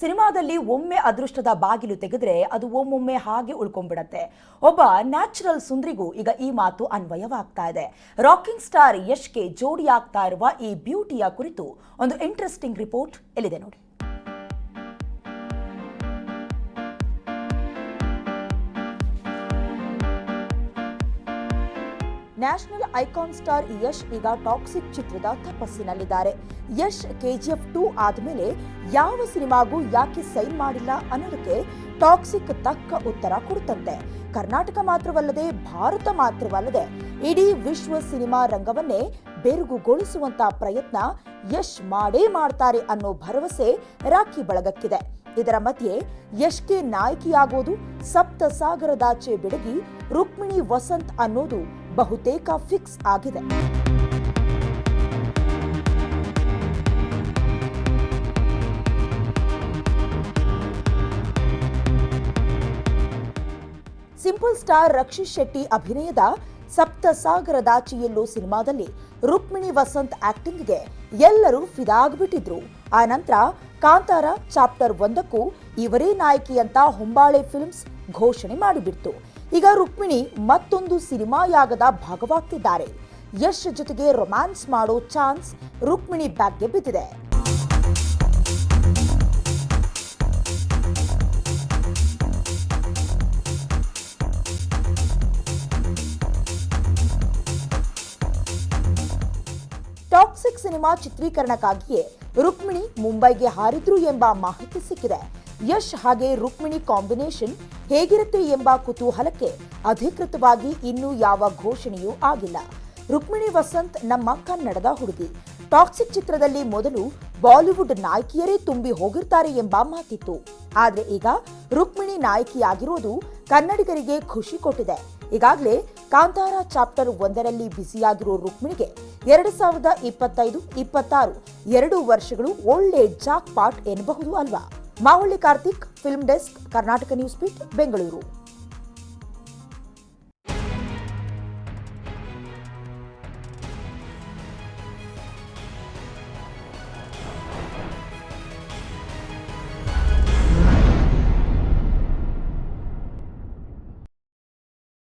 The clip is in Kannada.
ಸಿನಿಮಾದಲ್ಲಿ ಒಮ್ಮೆ ಅದೃಷ್ಟದ ಬಾಗಿಲು ತೆಗೆದ್ರೆ ಅದು ಒಮ್ಮೊಮ್ಮೆ ಹಾಗೆ ಉಳ್ಕೊಂಡ್ಬಿಡತ್ತೆ. ಒಬ್ಬ ನ್ಯಾಚುರಲ್ ಸುಂದ್ರಿಗೂ ಈಗ ಈ ಮಾತು ಅನ್ವಯವಾಗ್ತಾ ಇದೆ. ರಾಕಿಂಗ್ ಸ್ಟಾರ್ ಯಶ್ಗೆ ಜೋಡಿ ಆಗ್ತಾ ಇರುವ ಈ ಬ್ಯೂಟಿಯ ಕುರಿತು ಒಂದು ಇಂಟ್ರೆಸ್ಟಿಂಗ್ ರಿಪೋರ್ಟ್ ಎಲ್ಲಿದೆ ನೋಡಿ. ನ್ಯಾಷನಲ್ ಐಕಾನ್ ಸ್ಟಾರ್ ಯಶ್ ಈಗ ಟಾಕ್ಸಿಕ್ ಚಿತ್ರದ ತಪಸ್ಸಿನಲ್ಲಿದ್ದಾರೆ. ಯಶ್ KGF 2 ಆದ್ಮೇಲೆ ಯಾವ ಸಿನಿಮಾಗೂ ಯಾಕೆ ಸೈನ್ ಮಾಡಿಲ್ಲ ಅನ್ನೋದಕ್ಕೆ ಟಾಕ್ಸಿಕ್ ತಕ್ಕ ಉತ್ತರ ಕೊಡುತ್ತಂತೆ. ಕರ್ನಾಟಕ ಮಾತ್ರವಲ್ಲದೆ ಭಾರತ ಮಾತ್ರವಲ್ಲದೆ ಇಡೀ ವಿಶ್ವ ಸಿನಿಮಾ ರಂಗವನ್ನೇ ಬೆರಗುಗೊಳಿಸುವಂತ ಪ್ರಯತ್ನ ಯಶ್ ಮಾಡೇ ಮಾಡ್ತಾರೆ ಅನ್ನೋ ಭರವಸೆ ರಾಖಿ ಬಳಗಕ್ಕಿದೆ. ಇದರ ಮಧ್ಯೆ ಯಶ್ಗೆ ನಾಯಕಿಯಾಗೋದು ಸಪ್ತ ಸಾಗರದಾಚೆ ಬೆಡಗಿ ರುಕ್ಮಿಣಿ ವಸಂತ್ ಅನ್ನೋದು ಬಹುತೇಕ ಫಿಕ್ಸ್ ಆಗಿದೆ. ಸಿಂಪಲ್ ಸ್ಟಾರ್ ರಕ್ಷಿತ್ ಶೆಟ್ಟಿ ಅಭಿನಯದ ಸಪ್ತ ಸಾಗರದಾಚೆಯಲ್ಲೂ ಸಿನಿಮಾದಲ್ಲಿ ರುಕ್ಮಿಣಿ ವಸಂತ್ ಆಕ್ಟಿಂಗ್ಗೆ ಎಲ್ಲರೂ ಫಿದಾಗ್ಬಿಟ್ಟಿದ್ರು. ಆ ನಂತರ ಕಾಂತಾರ ಚಾಪ್ಟರ್ 1ಕ್ಕೂ ಇವರೇ ನಾಯಕಿ ಅಂತ ಹೊಂಬಾಳೆ ಫಿಲ್ಮ್ಸ್ ಘೋಷಣೆ ಮಾಡಿಬಿಡ್ತು. ಈಗ ರುಕ್ಮಿಣಿ ಮತ್ತೊಂದು ಸಿನಿಮಾ ಯಾಗದ ಭಾಗವಾಗ್ತಿದ್ದಾರೆ. ಯಶ್ ಜೊತೆಗೆ ರೊಮ್ಯಾನ್ಸ್ ಮಾಡೋ ಚಾನ್ಸ್ ರುಕ್ಮಿಣಿ ಬ್ಯಾಗ್ಗೆ ಬಿದ್ದಿದೆ. ಟಾಕ್ಸಿಕ್ ಸಿನಿಮಾ ಚಿತ್ರೀಕರಣಕ್ಕಾಗಿಯೇ ರುಕ್ಮಿಣಿ ಮುಂಬೈಗೆ ಹಾರಿದ್ರು ಎಂಬ ಮಾಹಿತಿ ಸಿಕ್ಕಿದೆ. ಯಶ್ ಹಾಗೆ ರುಕ್ಮಿಣಿ ಕಾಂಬಿನೇಷನ್ ಹೇಗಿರುತ್ತೆ ಎಂಬ ಕುತೂಹಲಕ್ಕೆ ಅಧಿಕೃತವಾಗಿ ಇನ್ನೂ ಯಾವ ಘೋಷಣೆಯೂ ಆಗಿಲ್ಲ. ರುಕ್ಮಿಣಿ ವಸಂತ್ ನಮ್ಮ ಕನ್ನಡದ ಹುಡುಗಿ. ಟಾಕ್ಸಿಕ್ ಚಿತ್ರದಲ್ಲಿ ಮೊದಲು ಬಾಲಿವುಡ್ ನಾಯಕಿಯರೇ ತುಂಬಿ ಹೋಗಿರ್ತಾರೆ ಎಂಬ ಮಾತಿತ್ತು. ಆದ್ರೆ ಈಗ ರುಕ್ಮಿಣಿ ನಾಯಕಿಯಾಗಿರೋದು ಕನ್ನಡಿಗರಿಗೆ ಖುಷಿ ಕೊಟ್ಟಿದೆ. ಈಗಾಗಲೇ ಕಾಂತಾರ ಚಾಪ್ಟರ್ 1ರಲ್ಲಿ ಬ್ಯುಸಿಯಾಗಿರೋ ರುಕ್ಮಿಣಿಗೆ 2025-26 2 ವರ್ಷಗಳು ಒಳ್ಳೆ ಜಾಕ್ ಪಾಟ್ ಎನ್ನಬಹುದು ಅಲ್ವಾ? Mavalli Karthik, film desk, Karnataka news beat, Bengaluru.